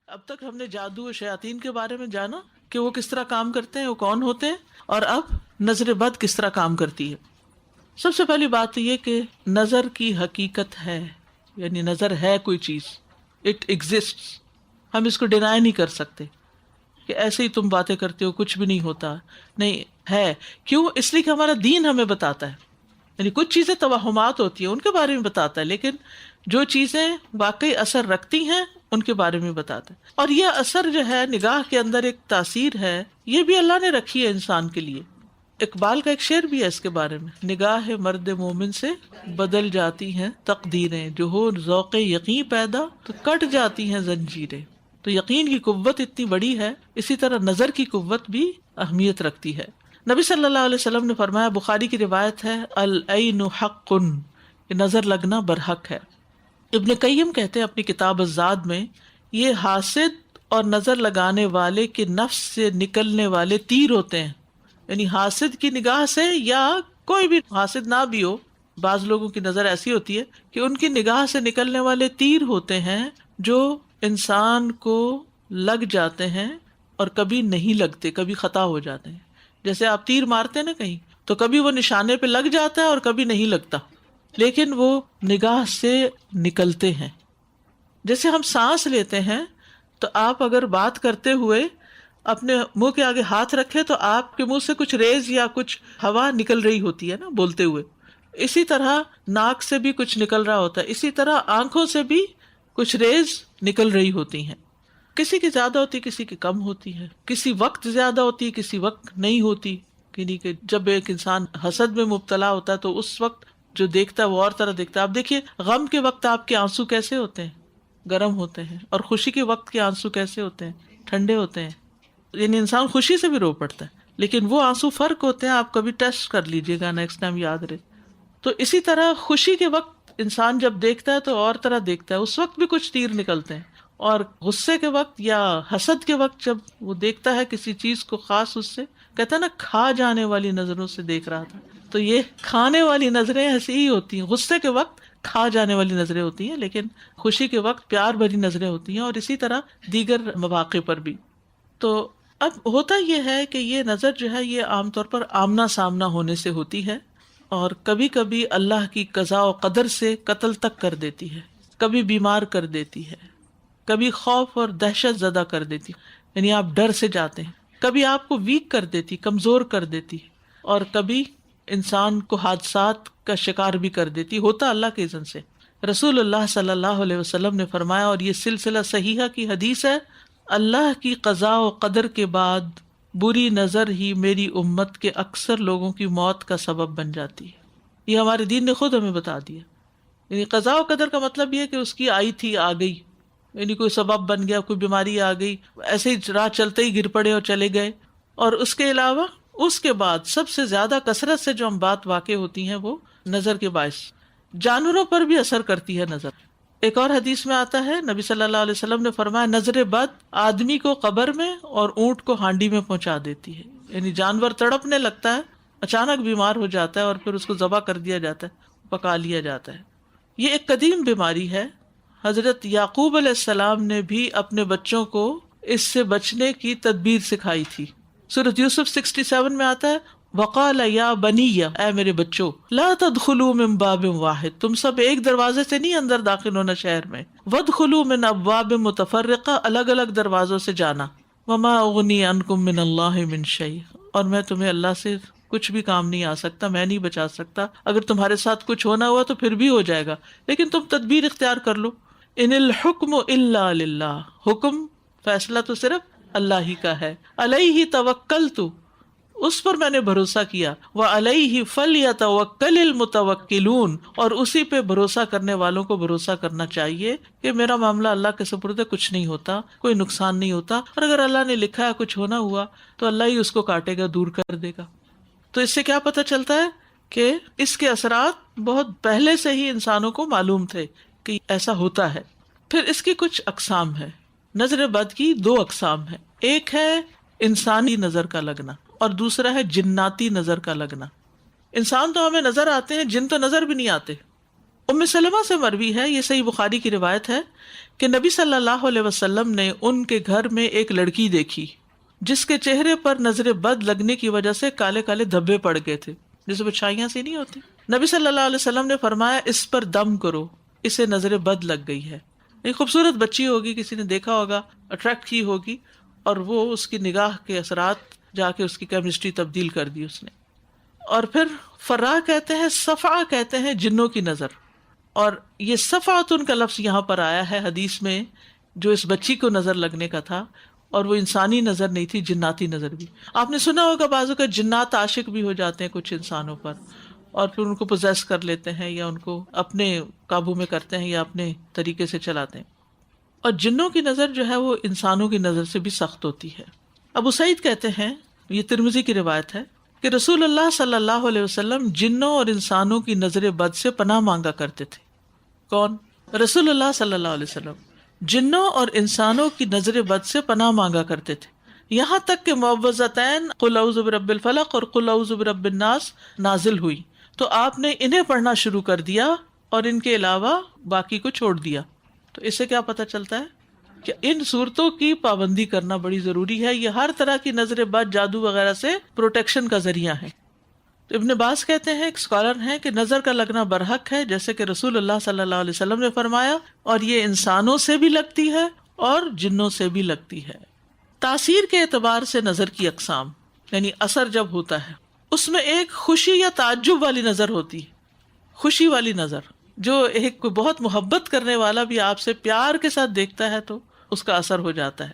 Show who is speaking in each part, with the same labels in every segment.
Speaker 1: اب تک ہم نے جادو و شیاطین کے بارے میں جانا کہ وہ کس طرح کام کرتے ہیں، وہ کون ہوتے ہیں، اور اب نظر بد کس طرح کام کرتی ہے۔ سب سے پہلی بات تو یہ کہ نظر کی حقیقت ہے، یعنی نظر ہے کوئی چیز، اٹ ایگزسٹ، ہم اس کو ڈینائی نہیں کر سکتے کہ ایسے ہی تم باتیں کرتے ہو کچھ بھی نہیں ہوتا، نہیں ہے۔ کیوں؟ اس لیے کہ ہمارا دین ہمیں بتاتا ہے، یعنی کچھ چیزیں توہمات ہوتی ہیں ان کے بارے میں بتاتا ہے، لیکن جو چیزیں واقعی اثر رکھتی ہیں ان کے بارے میں بتاتا ہے۔ اور یہ اثر جو ہے نگاہ کے اندر ایک تاثیر ہے، یہ بھی اللہ نے رکھی ہے انسان کے لیے۔ اقبال کا ایک شعر بھی ہے اس کے بارے میں، نگاہ مرد مومن سے بدل جاتی ہیں تقدیریں، جو ہو ذوق یقین پیدا تو کٹ جاتی ہیں زنجیریں۔ تو یقین کی قوت اتنی بڑی ہے، اسی طرح نظر کی قوت بھی اہمیت رکھتی ہے۔ نبی صلی اللہ علیہ وسلم نے فرمایا، بخاری کی روایت ہے، العین حق، کہ نظر لگنا برحق ہے۔ ابن قیم کہتے ہیں اپنی کتاب الزاد میں، یہ حاسد اور نظر لگانے والے کے نفس سے نکلنے والے تیر ہوتے ہیں، یعنی حاسد کی نگاہ سے، یا کوئی بھی حاسد نہ بھی ہو، بعض لوگوں کی نظر ایسی ہوتی ہے کہ ان کی نگاہ سے نکلنے والے تیر ہوتے ہیں جو انسان کو لگ جاتے ہیں اور کبھی نہیں لگتے، کبھی خطا ہو جاتے ہیں۔ جیسے آپ تیر مارتے ہیں نا کہیں، تو کبھی وہ نشانے پہ لگ جاتا ہے اور کبھی نہیں لگتا، لیکن وہ نگاہ سے نکلتے ہیں۔ جیسے ہم سانس لیتے ہیں تو آپ اگر بات کرتے ہوئے اپنے منہ کے آگے ہاتھ رکھے تو آپ کے منہ سے کچھ ریز یا کچھ ہوا نکل رہی ہوتی ہے نا بولتے ہوئے، اسی طرح ناک سے بھی کچھ نکل رہا ہوتا ہے، اسی طرح آنکھوں سے بھی کچھ ریز نکل رہی ہوتی ہیں۔ کسی کی زیادہ ہوتی، کسی کی کم ہوتی ہے، کسی وقت زیادہ ہوتی، کسی وقت نہیں ہوتی، یعنی کہ جب ایک انسان حسد میں مبتلا ہوتا ہے تو اس وقت جو دیکھتا ہے وہ اور طرح دیکھتا ہے۔ آپ دیکھیے غم کے وقت آپ کے آنسو کیسے ہوتے ہیں، گرم ہوتے ہیں، اور خوشی کے وقت کے آنسو کیسے ہوتے ہیں، ٹھنڈے ہوتے ہیں۔ یعنی انسان خوشی سے بھی رو پڑتا ہے، لیکن وہ آنسو فرق ہوتے ہیں، آپ کبھی ٹیسٹ کر لیجئے گا، نیکسٹ ٹائم یاد رہے۔ تو اسی طرح خوشی کے وقت انسان جب دیکھتا ہے تو اور طرح دیکھتا ہے، اس وقت بھی کچھ تیر نکلتے ہیں، اور غصے کے وقت یا حسد کے وقت جب وہ دیکھتا ہے کسی چیز کو خاص، اس سے کہتا ہے نا کھا جانے والی نظروں سے دیکھ رہا تھا، تو یہ کھانے والی نظریں ایسی ہی ہوتی ہیں، غصے کے وقت کھا جانے والی نظریں ہوتی ہیں، لیکن خوشی کے وقت پیار بھری نظریں ہوتی ہیں، اور اسی طرح دیگر مواقع پر بھی۔ تو اب ہوتا یہ ہے کہ یہ نظر جو ہے یہ عام طور پر آمنا سامنا ہونے سے ہوتی ہے، اور کبھی کبھی اللہ کی قضاء و قدر سے قتل تک کر دیتی ہے، کبھی بیمار کر دیتی ہے، کبھی خوف اور دہشت زدہ کر دیتی، یعنی آپ ڈر سے جاتے ہیں، کبھی آپ کو ویک کر دیتی، کمزور کر دیتی، اور کبھی انسان کو حادثات کا شکار بھی کر دیتی، ہوتا اللہ کے اذن سے۔ رسول اللہ صلی اللہ علیہ وسلم نے فرمایا، اور یہ سلسلہ صحیحہ کی حدیث ہے، اللہ کی قضاء و قدر کے بعد بری نظر ہی میری امت کے اکثر لوگوں کی موت کا سبب بن جاتی ہے۔ یہ ہمارے دین نے خود ہمیں بتا دیا۔ یعنی قضاء و قدر کا مطلب یہ ہے کہ اس کی آئی تھی، آ گئی، یعنی کوئی سبب بن گیا، کوئی بیماری آ گئی، ایسے ہی راہ چلتے ہی گر پڑے اور چلے گئے۔ اور اس کے علاوہ اس کے بعد سب سے زیادہ کثرت سے جو ہم بات واقع ہوتی ہیں وہ نظر کے باعث، جانوروں پر بھی اثر کرتی ہے نظر۔ ایک اور حدیث میں آتا ہے، نبی صلی اللہ علیہ وسلم نے فرمایا، نظر بد آدمی کو قبر میں اور اونٹ کو ہانڈی میں پہنچا دیتی ہے، یعنی جانور تڑپنے لگتا ہے، اچانک بیمار ہو جاتا ہے اور پھر اس کو ذبح کر دیا جاتا ہے، پکا لیا جاتا ہے۔ یہ ایک قدیم بیماری ہے۔ حضرت یعقوب علیہ السلام نے بھی اپنے بچوں کو اس سے بچنے کی تدبیر سکھائی تھی۔ سورۃ یوسف 67 میں آتا ہے، وقال یا بنی، اے میرے بچوں، لا تدخلوا من باب واحد، تم سب ایک دروازے سے نہیں اندر داخل ہونا شہر میں، وادخلوا من ابواب متفرقہ، الگ الگ دروازوں سے جانا، وما اغنی عنکم من اللہ من شیء، اور میں تمہیں اللہ سے کچھ بھی کام نہیں آ سکتا، میں نہیں بچا سکتا، اگر تمہارے ساتھ کچھ ہونا ہوا تو پھر بھی ہو جائے گا، لیکن تم تدبیر اختیار کر لو۔ ان الحکم الا للہ، حکم فیصلہ تو صرف اللہ ہی کا ہے، علیہ توکلت، اس پر میں نے بھروسہ کیا، وعلیہ فلیتوکل المتوکلون، اور اسی پہ بھروسہ کرنے والوں کو بھروسہ کرنا چاہیے کہ میرا معاملہ اللہ کے سپرد ہے، کچھ نہیں ہوتا، کوئی نقصان نہیں ہوتا، اور اگر اللہ نے لکھا ہے کچھ ہونا ہوا تو اللہ ہی اس کو کاٹے گا، دور کر دے گا۔ تو اس سے کیا پتہ چلتا ہے کہ اس کے اثرات بہت پہلے سے ہی انسانوں کو معلوم تھے کہ ایسا ہوتا ہے۔ پھر اس کی کچھ اقسام ہے، نظر بد کی دو اقسام ہے، ایک ہے انسانی نظر کا لگنا اور دوسرا ہے جناتی نظر کا لگنا۔ انسان تو ہمیں نظر آتے ہیں، جن تو نظر بھی نہیں آتے، ام سلمہ سے مروی ہے، یہ صحیح بخاری کی روایت ہے کہ نبی صلی اللہ علیہ وسلم نے ان کے گھر میں ایک لڑکی دیکھی جس کے چہرے پر نظر بد لگنے کی وجہ سے کالے کالے دھبے پڑ گئے تھے، جیسے بچھائیاں سی نہیں ہوتی۔ نبی صلی اللہ علیہ وسلم نے فرمایا اس پر دم کرو، اسے نظر بد لگ گئی ہے۔ ایک خوبصورت بچی ہوگی، کسی نے دیکھا ہوگا، اٹریکٹ کی ہوگی، اور وہ اس کی نگاہ کے اثرات جا کے اس کی کیمسٹری تبدیل کر دی اس نے۔ اور پھر فرا کہتے ہیں، صفا کہتے ہیں جنوں کی نظر، اور یہ صفاتن کا لفظ یہاں پر آیا ہے حدیث میں جو اس بچی کو نظر لگنے کا تھا، اور وہ انسانی نظر نہیں تھی، جناتی نظر بھی۔ آپ نے سنا ہوگا بعضوں کا جنات عاشق بھی ہو جاتے ہیں کچھ انسانوں پر، اور پھر ان کو پوزیس کر لیتے ہیں یا ان کو اپنے قابو میں کرتے ہیں یا اپنے طریقے سے چلاتے ہیں۔ اور جنوں کی نظر جو ہے وہ انسانوں کی نظر سے بھی سخت ہوتی ہے۔ ابو سعید کہتے ہیں، یہ ترمذی کی روایت ہے کہ رسول اللہ صلی اللہ علیہ وسلم جنوں اور انسانوں کی نظر بد سے پناہ مانگا کرتے تھے۔ کون؟ رسول اللہ صلی اللہ علیہ وسلم جنوں اور انسانوں کی نظر بد سے پناہ مانگا کرتے تھے، یہاں تک کہ معوذتین قل اعوذ برب الفلق اور قل اعوذ برب الناس نازل ہوئی تو آپ نے انہیں پڑھنا شروع کر دیا اور ان کے علاوہ باقی کو چھوڑ دیا۔ تو اس سے کیا پتہ چلتا ہے کہ ان صورتوں کی پابندی کرنا بڑی ضروری ہے، یہ ہر طرح کی نظر بد، جادو وغیرہ سے پروٹیکشن کا ذریعہ ہے۔ تو ابن باز کہتے ہیں، ایک اسکالر ہیں، کہ نظر کا لگنا برحق ہے، جیسے کہ رسول اللہ صلی اللہ علیہ وسلم نے فرمایا، اور یہ انسانوں سے بھی لگتی ہے اور جنوں سے بھی لگتی ہے۔ تاثیر کے اعتبار سے نظر کی اقسام، یعنی اثر جب ہوتا ہے اس میں ایک خوشی یا تعجب والی نظر ہوتی ہے۔ خوشی والی نظر، جو ایک کوئی بہت محبت کرنے والا بھی آپ سے پیار کے ساتھ دیکھتا ہے تو اس کا اثر ہو جاتا ہے،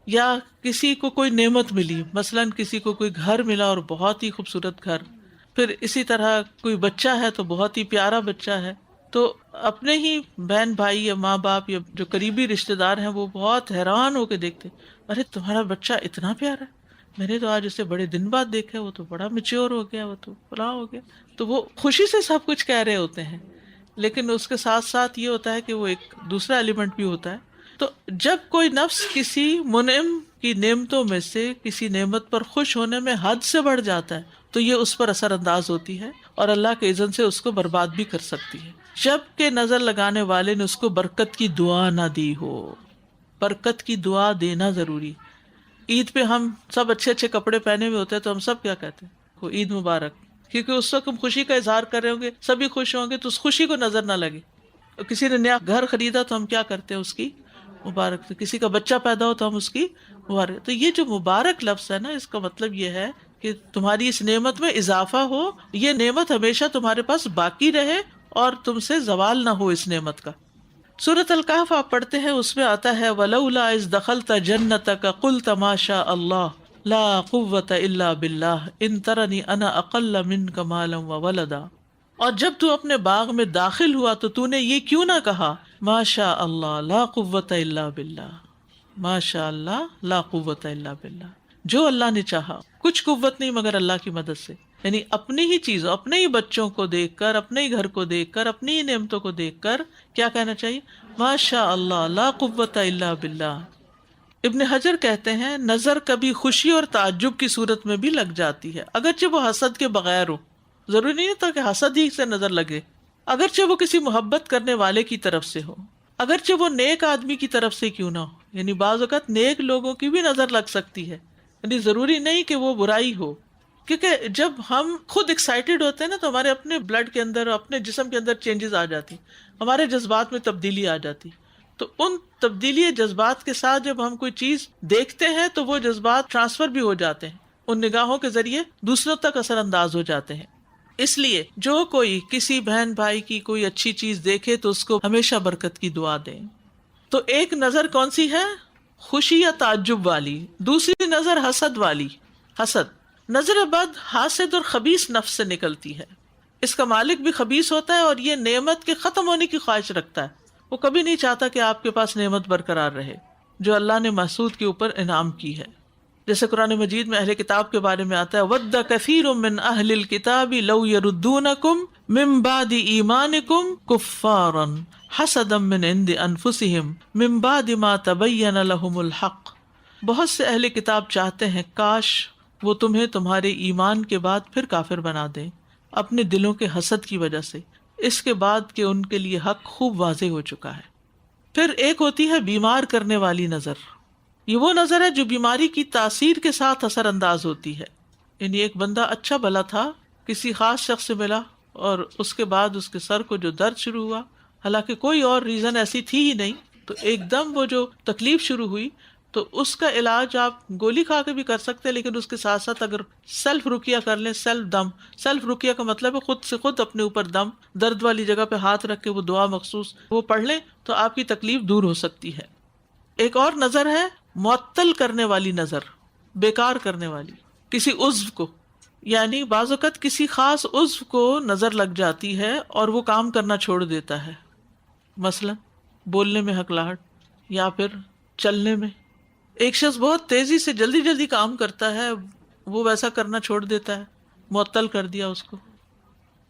Speaker 1: یا کسی کو کوئی نعمت ملی، مثلا کسی کو کوئی گھر ملا اور بہت ہی خوبصورت گھر، پھر اسی طرح کوئی بچہ ہے تو بہت ہی پیارا بچہ ہے، تو اپنے ہی بہن بھائی یا ماں باپ یا جو قریبی رشتے دار ہیں وہ بہت حیران ہو کے دیکھتے، ارے تمہارا بچہ اتنا پیارا ہے، میں نے تو آج اسے بڑے دن بعد دیکھا، وہ تو بڑا میچور ہو گیا، وہ تو فلاں ہو گیا۔ تو وہ خوشی سے سب کچھ کہہ رہے ہوتے ہیں، لیکن اس کے ساتھ ساتھ یہ ہوتا ہے کہ وہ ایک دوسرا ایلیمنٹ بھی ہوتا ہے۔ تو جب کوئی نفس کسی منعم کی نعمتوں میں سے کسی نعمت پر خوش ہونے میں حد سے بڑھ جاتا ہے تو یہ اس پر اثر انداز ہوتی ہے اور اللہ کے اذن سے اس کو برباد بھی کر سکتی ہے، جب کہ نظر لگانے والے نے اس کو برکت کی دعا نہ دی ہو۔ برکت کی دعا دینا ضروری۔ عید پہ ہم سب اچھے اچھے کپڑے پہنے ہوئے ہوتے ہیں تو ہم سب کیا کہتے ہیں؟ وہ عید مبارک، کیونکہ اس وقت ہم خوشی کا اظہار کر رہے ہوں گے، سبھی خوش ہوں گے تو اس خوشی کو نظر نہ لگے۔ کسی نے نیا گھر خریدا تو ہم کیا کرتے ہیں؟ اس کی مبارک۔ تو کسی کا بچہ پیدا ہو تو ہم اس کی مبارک۔ تو یہ جو مبارک لفظ ہے نا، اس کا مطلب یہ ہے کہ تمہاری اس نعمت میں اضافہ ہو، یہ نعمت ہمیشہ تمہارے پاس باقی رہے اور تم سے زوال نہ ہو اس نعمت کا۔ سورۃ الکہف آپ پڑھتے ہیں، اس میں آتا ہے وَلَوْلَا إِذْ دَخَلْتَ جَنَّتَكَ قُلْتَ مَا شَاءَ اللَّهُ لَا قُوَّةَ إِلَّا بِاللَّهِ إِن تَرَنِي أَنَا أَقَلَّ مِنْكَ مَالًا وَوَلَدًا۔ اور جب تو اپنے باغ میں داخل ہوا تو تو نے یہ کیوں نہ کہا ما شاء اللہ لا قوت الا باللہ، ما شاء اللہ لا قوت الا باللہ، جو اللہ نے چاہا، کچھ قوت نہیں مگر اللہ کی مدد سے۔ یعنی اپنی ہی چیزوں، اپنے ہی بچوں کو دیکھ کر، اپنے ہی گھر کو دیکھ کر، اپنی ہی نعمتوں کو دیکھ کر کیا کہنا چاہیے؟ ما شاء اللہ لا قوت الا باللہ۔ ابن حجر کہتے ہیں نظر کبھی خوشی اور تعجب کی صورت میں بھی لگ جاتی ہے، اگرچہ وہ حسد کے بغیر ہو۔ ضروری نہیں ہوتا کہ حسد ہی سے نظر لگے، اگرچہ وہ کسی محبت کرنے والے کی طرف سے ہو، اگرچہ وہ نیک آدمی کی طرف سے کیوں نہ ہو۔ یعنی بعض اوقات نیک لوگوں کی بھی نظر لگ سکتی ہے، یعنی ضروری نہیں کہ وہ برائی ہو، کیونکہ جب ہم خود ایکسائٹیڈ ہوتے ہیں نا تو ہمارے اپنے بلڈ کے اندر، اپنے جسم کے اندر چینجز آ جاتی، ہمارے جذبات میں تبدیلی آ جاتی۔ تو ان تبدیلی جذبات کے ساتھ جب ہم کوئی چیز دیکھتے ہیں تو وہ جذبات ٹرانسفر بھی ہو جاتے ہیں، ان نگاہوں کے ذریعے دوسروں تک اثر انداز ہو جاتے ہیں۔ اس لیے جو کوئی کسی بہن بھائی کی کوئی اچھی چیز دیکھے تو اس کو ہمیشہ برکت کی دعا دیں۔ تو ایک نظر کون سی ہے؟ خوشی یا تعجب والی۔ دوسری نظر حسد والی۔ حسد، نظر بد حاسد اور خبیث نفس سے نکلتی ہے، اس کا مالک بھی خبیث ہوتا ہے اور یہ نعمت کے ختم ہونے کی خواہش رکھتا ہے، وہ کبھی نہیں چاہتا کہ آپ کے پاس نعمت برقرار رہے جو اللہ نے محسود کے اوپر انعام کی ہے۔ جیسے قرآن مجید میں اہل کتاب کے بارے میں آتا ہے وَدَّ كَثِيرٌ مِّنْ أَهْلِ الْكِتَابِ لَوْ يَرُدُّونَكُمْ مِّن بَعْدِ إِيمَانِكُمْ كُفَّارًا حَسَدًا مِّنْ عِندِ أَنفُسِهِمْ مِّن بَعْدِ مَا تَبَيَّنَ لَهُمُ الْحَقُّ۔ بہت سے اہل کتاب چاہتے ہیں کاش وہ تمہیں تمہارے ایمان کے بعد پھر کافر بنا دیں، اپنے دلوں کے حسد کی وجہ سے، اس کے بعد کہ ان کے لیے حق خوب واضح ہو چکا ہے. پھر ایک ہوتی ہے بیمار کرنے والی نظر. یہ وہ نظر ہے جو بیماری کی تاثیر کے ساتھ اثر انداز ہوتی ہے. یعنی ایک بندہ اچھا بھلا تھا، کسی خاص شخص سے ملا اور اس کے بعد اس کے سر کو جو درد شروع ہوا، حالانکہ کوئی اور ریزن ایسی تھی ہی نہیں، تو ایک دم وہ جو تکلیف شروع ہوئی، تو اس کا علاج آپ گولی کھا کے بھی کر سکتے ہیں، لیکن اس کے ساتھ ساتھ اگر سیلف رقیہ کر لیں، سیلف رقیہ کا مطلب ہے خود سے خود اپنے اوپر دم، درد والی جگہ پہ ہاتھ رکھ کے وہ دعا مخصوص وہ پڑھ لیں تو آپ کی تکلیف دور ہو سکتی ہے. ایک اور نظر ہے معطل کرنے والی نظر، بیکار کرنے والی کسی عضو کو. یعنی بعض اوقات کسی خاص عضو کو نظر لگ جاتی ہے اور وہ کام کرنا چھوڑ دیتا ہے، مثلا بولنے میں ہکلاہٹ یا پھر چلنے میں. ایک شخص بہت تیزی سے جلدی جلدی کام کرتا ہے، وہ ویسا کرنا چھوڑ دیتا ہے، معطل کر دیا اس کو.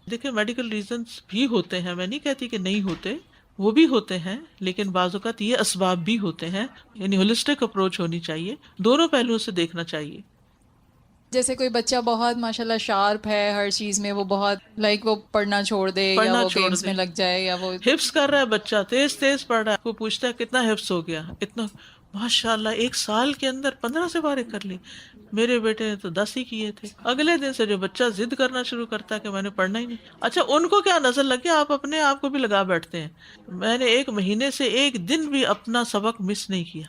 Speaker 1: دیکھیں میڈیکل ریزنز بھی ہوتے ہیں، میں نہیں کہتی کہ نہیں ہوتے، وہ بھی ہوتے ہیں، لیکن بعض اوقات یہ اسباب بھی ہوتے ہیں. یعنی ہولسٹک اپروچ ہونی چاہیے، دونوں پہلوؤں سے دیکھنا چاہیے.
Speaker 2: جیسے کوئی بچہ بہت ماشاءاللہ شارپ ہے ہر چیز میں، وہ بہت وہ پڑھنا چھوڑ دے یا
Speaker 1: پڑھنا
Speaker 2: وہ
Speaker 1: چھوڑ
Speaker 2: گیمز
Speaker 1: دے،
Speaker 2: میں لگ جائے یا وہ
Speaker 1: حفظ کر رہا ہے بچہ، تیز تیز پڑھ رہا ہے، وہ پوچھتا ہے کتنا حفظ ہو گیا، اتنا ماشاء اللہ 1 سال کے اندر 15 سے بارے کر لی، میرے بیٹے نے تو 10 ہی کیے تھے. اگلے دن سے جو بچہ ضد کرنا شروع کرتا ہے کہ میں نے پڑھنا ہی نہیں. اچھا ان کو کیا نظر لگی، آپ اپنے آپ کو بھی لگا بیٹھتے ہیں. میں نے 1 مہینے سے 1 دن بھی اپنا سبق مس نہیں کیا،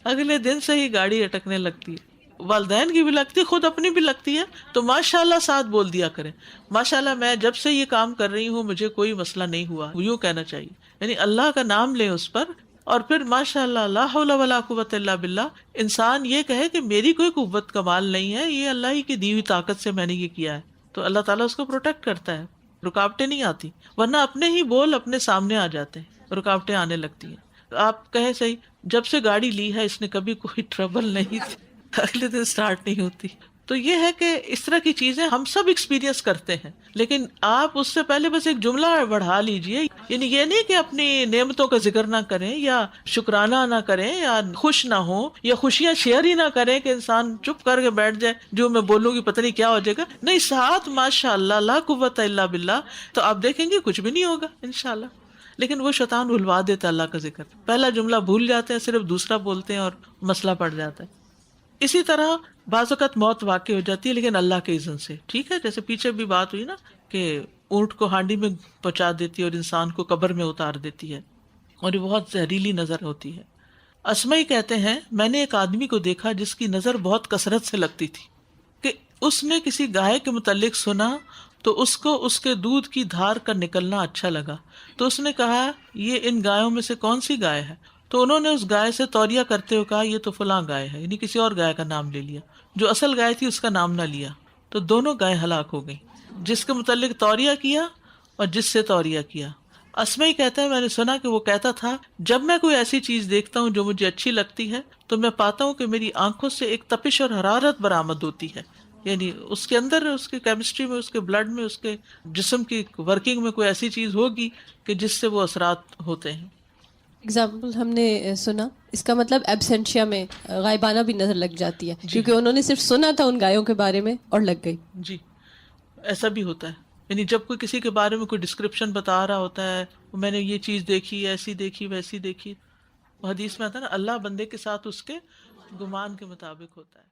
Speaker 1: اگلے دن سے ہی گاڑی اٹکنے لگتی ہے، والدین کی بھی لگتی ہے، خود اپنی بھی لگتی ہے. تو ماشاء اللہ ساتھ بول دیا کریں، ماشاء اللہ میں جب سے یہ کام کر رہی ہوں مجھے کوئی مسئلہ نہیں ہوا، یوں کہنا چاہیے. یعنی اللہ کا نام لیں اس پر، اور پھر ماشاء اللہ لا حول ولا قوت الا باللہ. انسان یہ کہے کہ میری کوئی قوت کمال نہیں ہے، یہ اللہ ہی کی دی ہوئی طاقت سے میں نے یہ کیا ہے، تو اللہ تعالیٰ اس کو پروٹیکٹ کرتا ہے، رکاوٹیں نہیں آتی. ورنہ اپنے ہی بول اپنے سامنے آ جاتے ہیں، رکاوٹیں آنے لگتی ہیں. آپ کہیں صحیح جب سے گاڑی لی ہے اس نے کبھی کوئی ٹربل نہیں تھی، اگلے دن سٹارٹ نہیں ہوتی. تو یہ ہے کہ اس طرح کی چیزیں ہم سب ایکسپیرینس کرتے ہیں، لیکن آپ اس سے پہلے بس ایک جملہ بڑھا لیجئے. یعنی یہ نہیں کہ اپنی نعمتوں کا ذکر نہ کریں یا شکرانہ نہ کریں یا خوش نہ ہوں یا خوشیاں شیئر ہی نہ کریں کہ انسان چپ کر کے بیٹھ جائے، جو میں بولوں گی پتہ نہیں کیا ہو جائے گا. نہیں، ساتھ ماشاء اللہ لا قوت الا باللہ، تو آپ دیکھیں گے کچھ بھی نہیں ہوگا انشاءاللہ. لیکن وہ شیطان بھلوا دیتا ہے اللہ کا ذکر، پہلا جملہ بھول جاتے ہیں، صرف دوسرا بولتے ہیں اور مسئلہ پڑ جاتا ہے. اسی طرح بعض اوقات موت واقع ہو جاتی ہے لیکن اللہ کے اذن سے. ٹھیک ہے، جیسے پیچھے بھی بات ہوئی نا کہ اونٹ کو ہانڈی میں پہنچا دیتی ہے اور انسان کو قبر میں اتار دیتی ہے، اور یہ بہت زہریلی نظر ہوتی ہے. اسمعی کہتے ہیں میں نے ایک آدمی کو دیکھا جس کی نظر بہت کثرت سے لگتی تھی، کہ اس نے کسی گائے کے متعلق سنا تو اس کو اس کے دودھ کی دھار کا نکلنا اچھا لگا، تو اس نے کہا یہ ان گایوں میں سے کون سی گائے ہے؟ تو انہوں نے اس گائے سے توریہ کرتے ہوئے کہا یہ تو فلاں گائے ہے، یعنی کسی اور گائے کا نام لے لیا، جو اصل گائے تھی اس کا نام نہ لیا. تو دونوں گائے ہلاک ہو گئی، جس کے متعلق توریہ کیا اور جس سے توریہ کیا. اسمعی کہتا ہے میں نے سنا کہ وہ کہتا تھا جب میں کوئی ایسی چیز دیکھتا ہوں جو مجھے اچھی لگتی ہے تو میں پاتا ہوں کہ میری آنکھوں سے ایک تپش اور حرارت برآمد ہوتی ہے. یعنی اس کے اندر، اس کی کیمسٹری میں، اس کے بلڈ میں، اس کے جسم کی ورکنگ میں کوئی ایسی چیز ہوگی کہ جس سے وہ اثرات ہوتے ہیں.
Speaker 3: اگزامپل ہم نے سنا، اس کا مطلب ایبسینشیا میں غائبانہ بھی نظر لگ جاتی ہے،
Speaker 1: جی
Speaker 3: کیونکہ انہوں نے صرف سنا تھا ان گایوں کے بارے میں اور لگ گئی.
Speaker 1: جی ایسا بھی ہوتا ہے. یعنی جب کوئی کسی کے بارے میں کوئی ڈسکرپشن بتا رہا ہوتا ہے، میں نے یہ چیز دیکھی، ایسی دیکھی، ویسی دیکھی، حدیث میں آتا ہے نا اللہ بندے کے ساتھ اس کے گمان کے مطابق ہوتا ہے.